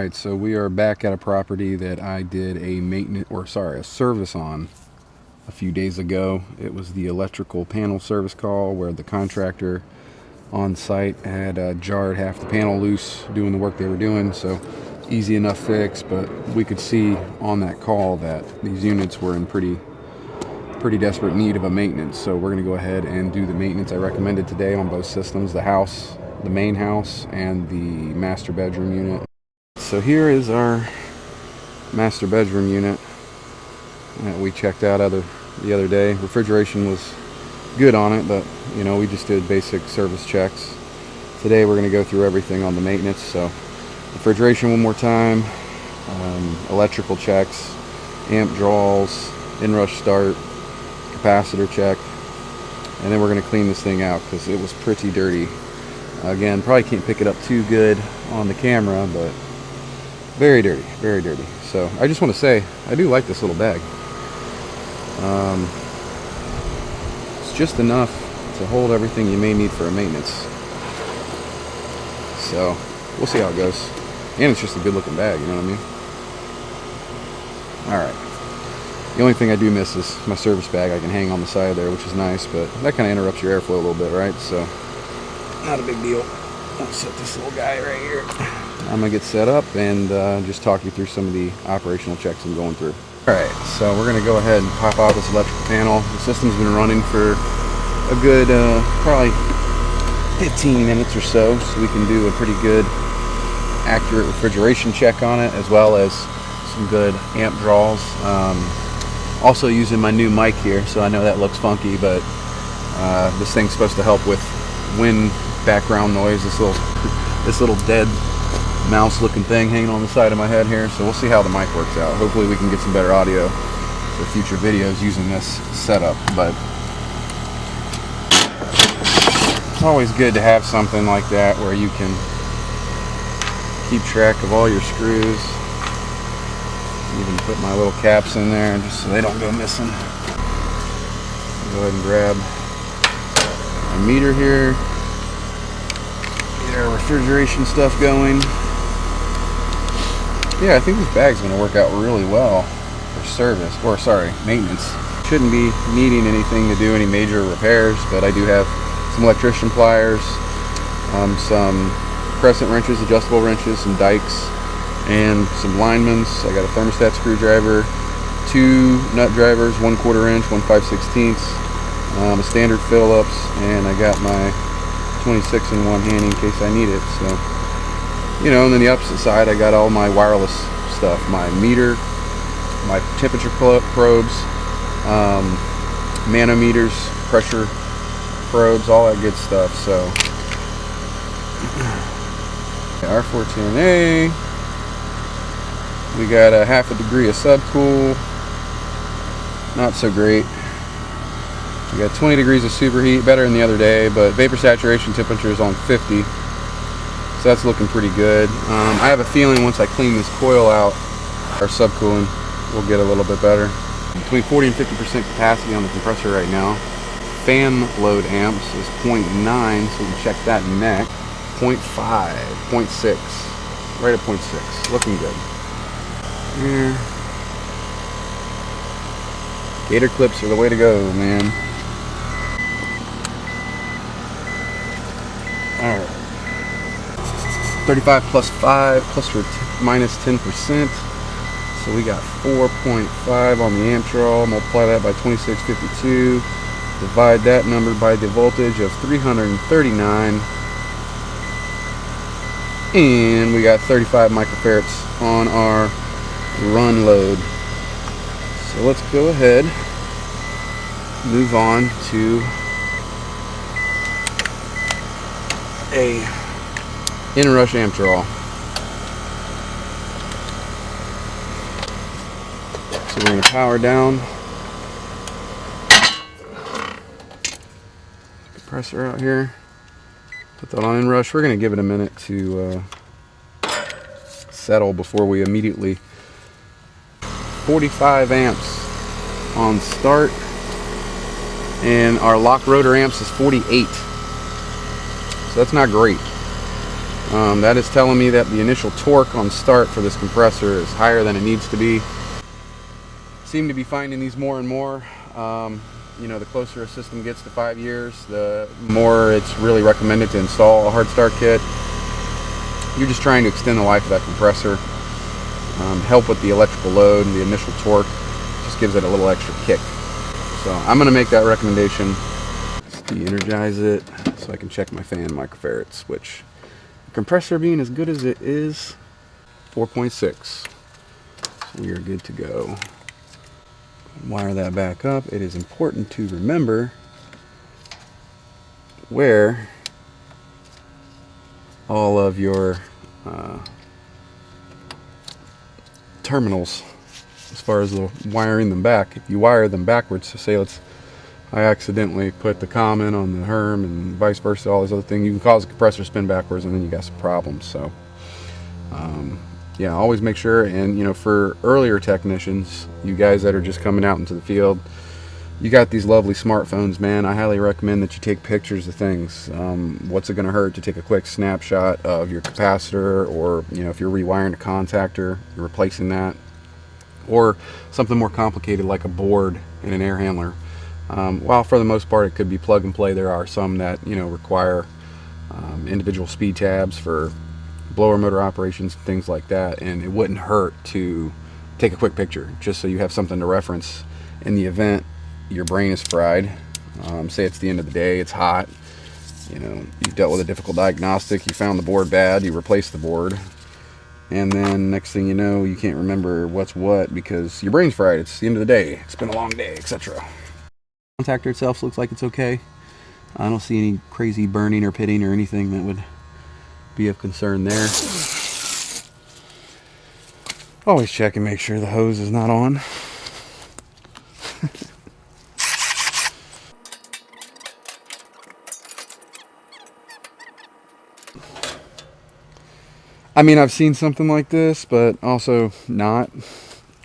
Alright, so we are back at a property that I did a service on a few days ago. It was the electrical panel service call where the contractor on site had jarred half the panel loose doing the work they were doing. So easy enough fix, but we could see on that call that these units were in pretty desperate need of a maintenance. So we're going to go ahead and do the maintenance I recommended today on both systems, the main house and the master bedroom unit. So here is our master bedroom unit that we checked out the other day. Refrigeration was good on it, but you know, we just did basic service checks. Today we're going to go through everything on the maintenance. So refrigeration one more time, electrical checks, amp draws, inrush start, capacitor check, and then we're going to clean this thing out because it was pretty dirty. Again, probably can't pick it up too good on the camera, but very dirty, very dirty. So I just want to say, I do like this little bag. It's just enough to hold everything you may need for a maintenance. So we'll see how it goes. And it's just a good looking bag, you know what I mean? Alright. The only thing I do miss is my service bag I can hang on the side there, which is nice, but that kind of interrupts your airflow a little bit, right? So not a big deal. I'll set this little guy right here. I'm going to get set up and just talk you through some of the operational checks I'm going through. Alright, so we're going to go ahead and pop out this electrical panel. The system's been running for a good probably 15 minutes or so we can do a pretty good accurate refrigeration check on it, as well as some good amp draws. Also using my new mic here, so I know that looks funky, but this thing's supposed to help with wind background noise. This little dead mouse looking thing hanging on the side of my head here, so we'll see how the mic works out. Hopefully we can get some better audio for future videos using this setup, but it's always good to have something like that where you can keep track of all your screws. Even put my little caps in there just so they don't go missing. Go ahead and grab my meter here, get our refrigeration stuff going. Yeah, I think this bag's going to work out really well for maintenance. Shouldn't be needing anything to do any major repairs, but I do have some electrician pliers, some crescent wrenches, adjustable wrenches, some dikes, and some linemans. I got a thermostat screwdriver, 2 nut drivers, 1/4 inch, 1 5/16, a standard Phillips, and I got my 26 in one hand in case I need it. So, you know, and then the opposite side, I got all my wireless stuff, my meter, my temperature probes, manometers, pressure probes, all that good stuff. So, R410A, we got a 1/2 degree of subcool, not so great. We got 20 degrees of superheat, better than the other day, but vapor saturation temperature is on 50. So that's looking pretty good. I have a feeling once I clean this coil out, our subcooling will get a little bit better. Between 40 and 50% capacity on the compressor right now. Fan load amps is 0.9, so we can check that neck. 0.5, 0.6, right at 0.6, looking good. Yeah. Gator clips are the way to go, man. Alright. 35 plus 5 plus or minus 10%. So we got 4.5 on the amp draw. Multiply that by 2652. Divide that number by the voltage of 339. And we got 35 microfarads on our run load. So let's go ahead, move on to a inrush amp draw. So we're going to power down, compressor out here, put that on inrush. We're going to give it a minute to settle before we immediately. 45 amps on start, and our lock rotor amps is 48. So that's not great. That is telling me that the initial torque on start for this compressor is higher than it needs to be. Seem to be finding these more and more. You know, the closer a system gets to 5 years, the more it's really recommended to install a hard start kit. You're just trying to extend the life of that compressor, help with the electrical load and the initial torque. Just gives it a little extra kick. So I'm going to make that recommendation. Let's de-energize it so I can check my fan microfarads, which the compressor being as good as it is, 4.6. So we are good to go. Wire that back up. It is important to remember where all of your terminals, as far as the wiring them back. If you wire them backwards, so say I accidentally put the common on the Herm and vice versa, all these other things, you can cause the compressor to spin backwards and then you got some problems. So yeah, always make sure. And you know, for earlier technicians, you guys that are just coming out into the field, you got these lovely smartphones, man. I highly recommend that you take pictures of things. What's it going to hurt to take a quick snapshot of your capacitor, or you know, if you're rewiring a contactor, you're replacing that, or something more complicated like a board and an air handler. While for the most part it could be plug and play, there are some that, you know, require individual speed tabs for blower motor operations, things like that, and it wouldn't hurt to take a quick picture just so you have something to reference in the event your brain is fried. Say it's the end of the day, it's hot, you know, you've dealt with a difficult diagnostic, you found the board bad, you replaced the board, and then next thing you know, you can't remember what's what because your brain's fried. It's the end of the day, it's been a long day, etc. Contactor itself looks like it's okay. I don't see any crazy burning or pitting or anything that would be of concern there. Always check and make sure the hose is not on. I mean, I've seen something like this, but also not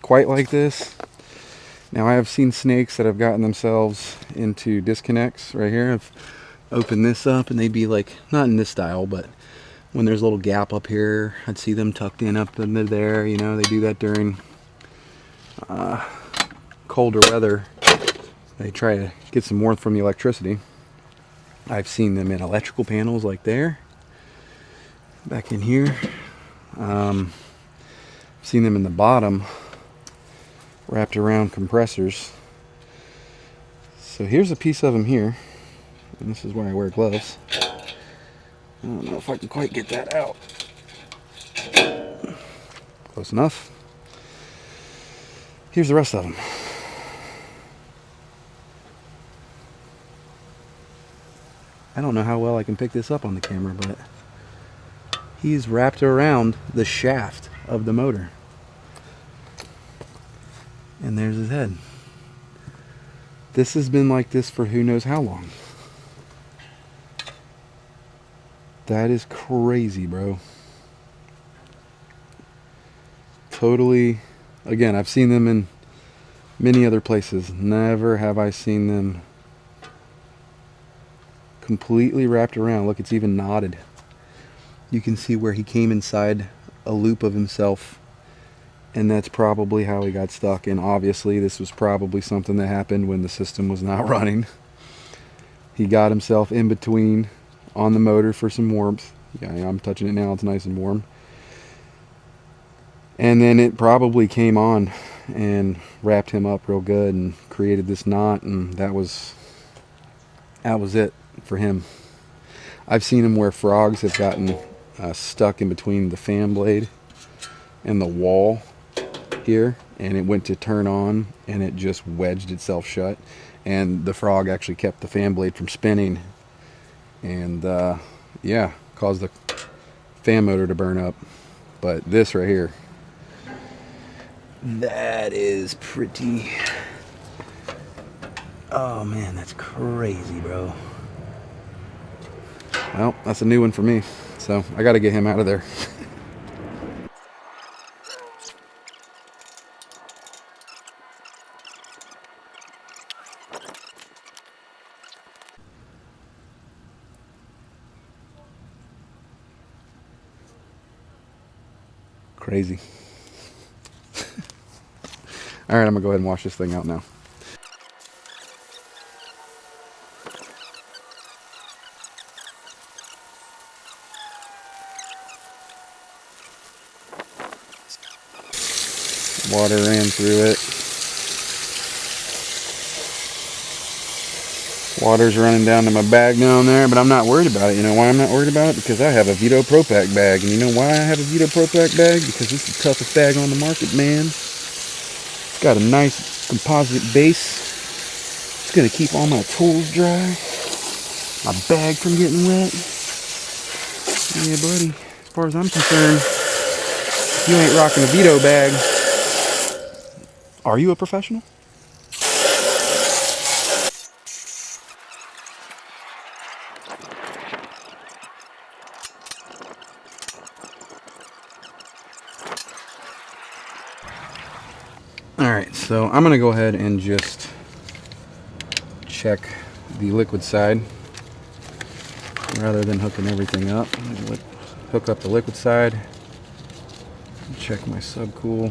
quite like this. Now, I have seen snakes that have gotten themselves into disconnects right here. I've opened this up and they'd be like, not in this style, but when there's a little gap up here, I'd see them tucked in up into there. You know, they do that during colder weather. They try to get some warmth from the electricity. I've seen them in electrical panels like there, back in here. I've seen them in the bottom, wrapped around compressors. So here's a piece of them here, and this is where I wear gloves. I don't know if I can quite get that out. Close enough. Here's the rest of them. I don't know how well I can pick this up on the camera, but he's wrapped around the shaft of the motor. And there's his head. This has been like this for who knows how long. That is crazy, bro. Totally. Again, I've seen them in many other places. Never have I seen them completely wrapped around. Look, it's even knotted. You can see where he came inside a loop of himself, and that's probably how he got stuck. And obviously this was probably something that happened when the system was not running. He got himself in between on the motor for some warmth. Yeah, I'm touching it now, it's nice and warm. And then it probably came on and wrapped him up real good and created this knot, and that was it for him. I've seen him where frogs have gotten stuck in between the fan blade and the wall here, and it went to turn on and it just wedged itself shut, and the frog actually kept the fan blade from spinning, and yeah, caused the fan motor to burn up. But this right here, that is pretty, oh man, that's crazy, bro. Well, that's a new one for me, so I got to get him out of there. Crazy. All right, I'm gonna go ahead and wash this thing out now. Water ran through it. Water's running down to my bag down there, but I'm not worried about it. You know why I'm not worried about it? Because I have a Vito Pro Pack bag. And you know why I have a Vito Pro Pack bag? Because it's the toughest bag on the market, man. It's got a nice composite base. It's going to keep all my tools dry. My bag from getting wet. Yeah, buddy. As far as I'm concerned, if you ain't rocking a Vito bag, are you a professional? Alright, so I'm going to go ahead and just check the liquid side rather than hooking everything up. I'm going to hook up the liquid side, check my subcool.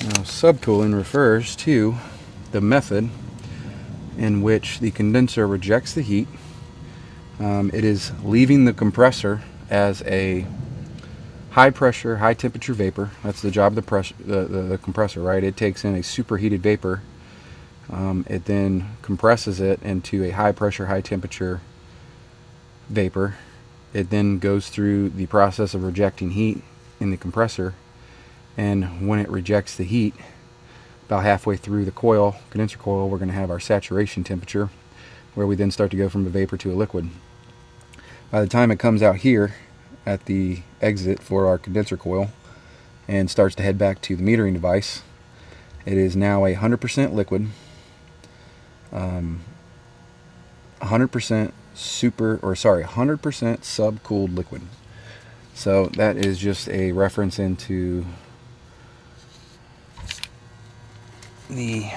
Now, subcooling refers to the method in which the condenser rejects the heat. It is leaving the compressor as a high pressure, high temperature vapor. That's the job of the compressor, right? It takes in a superheated vapor. It then compresses it into a high pressure, high temperature vapor. It then goes through the process of rejecting heat in the compressor. And when it rejects the heat, about halfway through the coil, condenser coil, we're going to have our saturation temperature, where we then start to go from a vapor to a liquid. By the time it comes out here at the exit for our condenser coil and starts to head back to the metering device, it is now a 100% liquid, 100% 100% subcooled liquid. So that is just a reference into the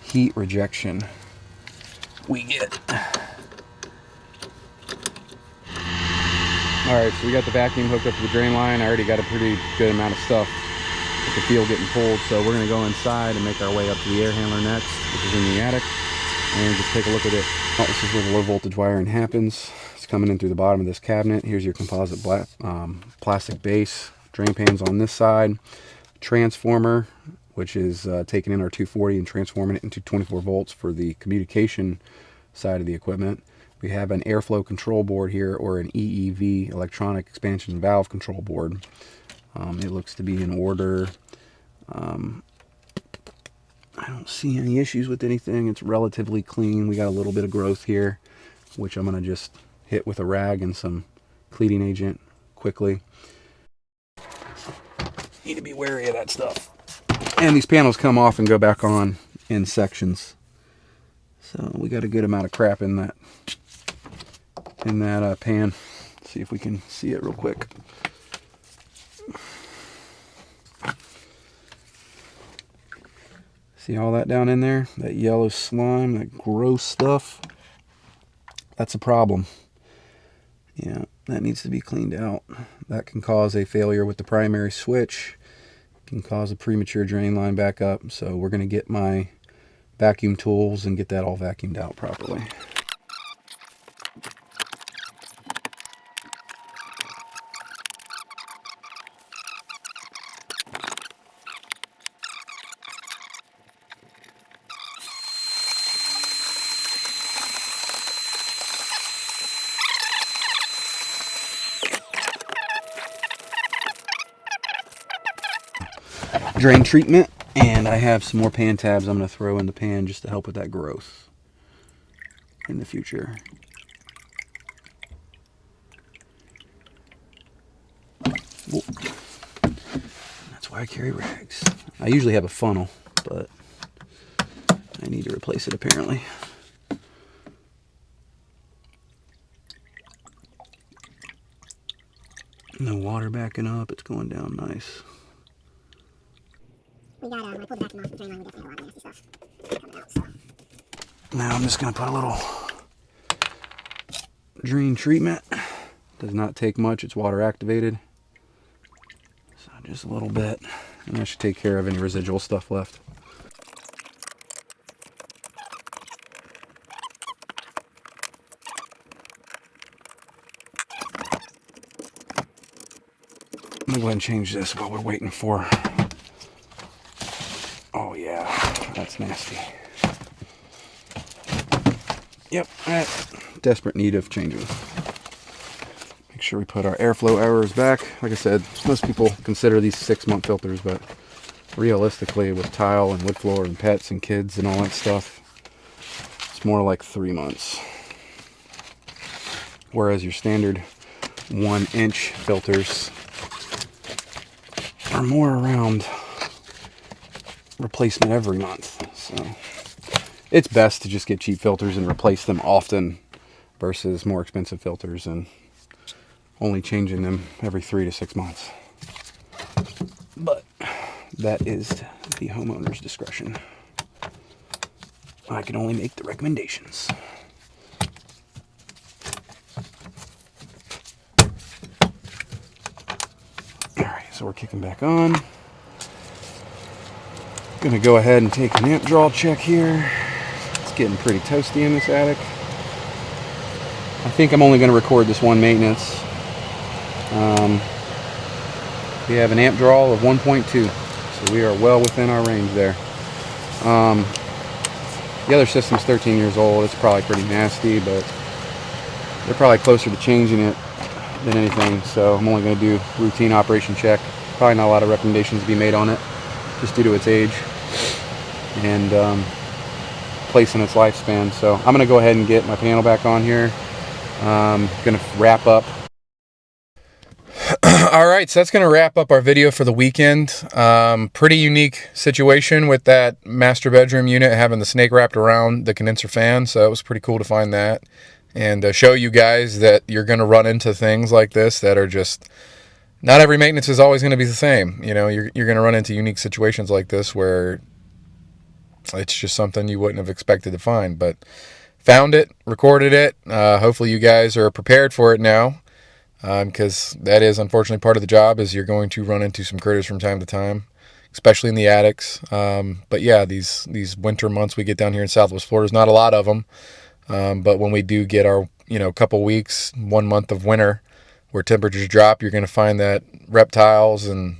heat rejection we get. Alright, so we got the vacuum hooked up to the drain line. I already got a pretty good amount of stuff with the field getting pulled, so we're going to go inside and make our way up to the air handler next, which is in the attic, and just take a look at it. Oh, this is where the low voltage wiring happens. It's coming in through the bottom of this cabinet. Here's your composite plastic base, drain pans on this side, transformer, which is taking in our 240 and transforming it into 24 volts for the communication side of the equipment. We have an airflow control board here, or an EEV, electronic expansion valve control board. It looks to be in order. I don't see any issues with anything. It's relatively clean. We got a little bit of growth here, which I'm going to just hit with a rag and some cleaning agent quickly. Need to be wary of that stuff. And these panels come off and go back on in sections. So we got a good amount of crap in that pan. Let's see if we can see it real quick. See all that down in there? That yellow slime, that gross stuff? That's a problem. Yeah, that needs to be cleaned out. That can cause a failure with the primary switch. Can cause a premature drain line back up. So we're going to get my vacuum tools and get that all vacuumed out properly. Drain treatment, and I have some more pan tabs I'm going to throw in the pan just to help with that growth in the future. Whoa. That's why I carry rags. I usually have a funnel, but I need to replace it apparently. No water backing up, it's going down nice. I pulled the vacuum off the drain line, we definitely had a lot of nasty stuff coming out, so. Now I'm just going to put a little drain treatment Does not take much. It's water activated. So just a little bit, and that should take care of any residual stuff left. I'm gonna go ahead and change this while we're waiting for. Oh yeah, that's nasty. Yep, desperate need of changing. Make sure we put our airflow errors back. Like I said, most people consider these 6-month filters, but realistically with tile and wood floor and pets and kids and all that stuff, it's more like 3 months. Whereas your standard 1-inch filters are more around replacement every month. So it's best to just get cheap filters and replace them often versus more expensive filters and only changing them every 3 to 6 months. But that is the homeowner's discretion. I can only make the recommendations. Alright, so we're kicking back on. Gonna go ahead and take an amp draw check here. It's getting pretty toasty in this attic. I think I'm only gonna record this one maintenance. We have an amp draw of 1.2, so we are well within our range there. The other system's 13 years old. It's probably pretty nasty, but they're probably closer to changing it than anything, so I'm only going to do routine operation check. Probably not a lot of recommendations to be made on it, just due to its age and place in its lifespan. So I'm going to go ahead and get my panel back on here. I'm going to wrap up. All right, so that's going to wrap up our video for the weekend. Pretty unique situation with that master bedroom unit having the snake wrapped around the condenser fan, so it was pretty cool to find that and show you guys that you're going to run into things like this that are just, not every maintenance is always going to be the same. You know, you're going to run into unique situations like this where it's just something you wouldn't have expected to find, but found it, recorded it. Hopefully you guys are prepared for it now. Because that is unfortunately part of the job, is you're going to run into some critters from time to time, especially in the attics. But yeah, these winter months we get down here in Southwest Florida, there's not a lot of them. But when we do get our, couple weeks, 1 month of winter where temperatures drop, you're going to find that reptiles and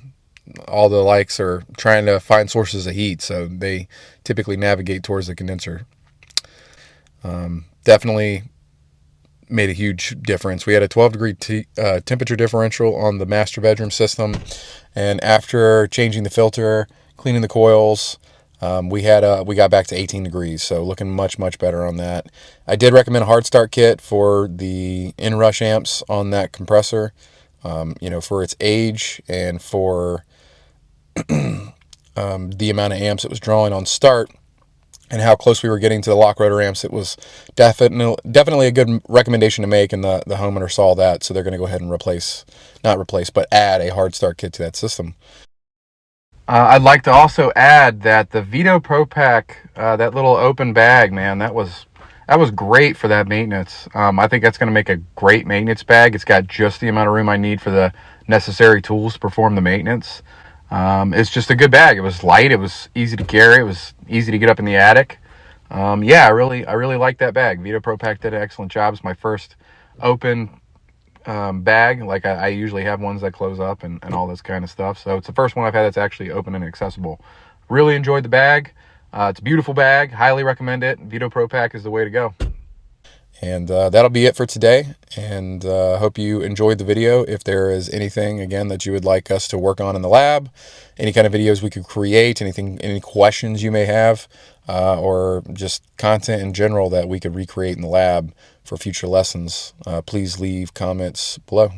all the likes are trying to find sources of heat. So they typically navigate towards the condenser. Definitely made a huge difference. We had a 12-degree temperature differential on the master bedroom system, and after changing the filter, cleaning the coils, we got back to 18 degrees, so looking much better on that. I did recommend a hard start kit for the inrush amps on that compressor, for its age and for the amount of amps it was drawing on start and how close we were getting to the lock rotor amps. It was definitely a good recommendation to make, and the homeowner saw that, so they're going to go ahead and add a hard start kit to that system. I'd like to also add that the Vito Pro Pack, that little open bag, man, that was great for that maintenance. I think that's going to make a great maintenance bag. It's got just the amount of room I need for the necessary tools to perform the maintenance. It's just a good bag. It was light. It was easy to carry. It was easy to get up in the attic. Yeah, I really like that bag. Vito Pro Pack did an excellent job. It's my first open bag. Like I usually have ones that close up and all this kind of stuff. So it's the first one I've had that's actually open and accessible. Really enjoyed the bag. It's a beautiful bag. Highly recommend it. Vito Pro Pack is the way to go. And that'll be it for today, and hope you enjoyed the video. If there is anything, again, that you would like us to work on in the lab, any kind of videos we could create, any questions you may have, or just content in general that we could recreate in the lab for future lessons, please leave comments below.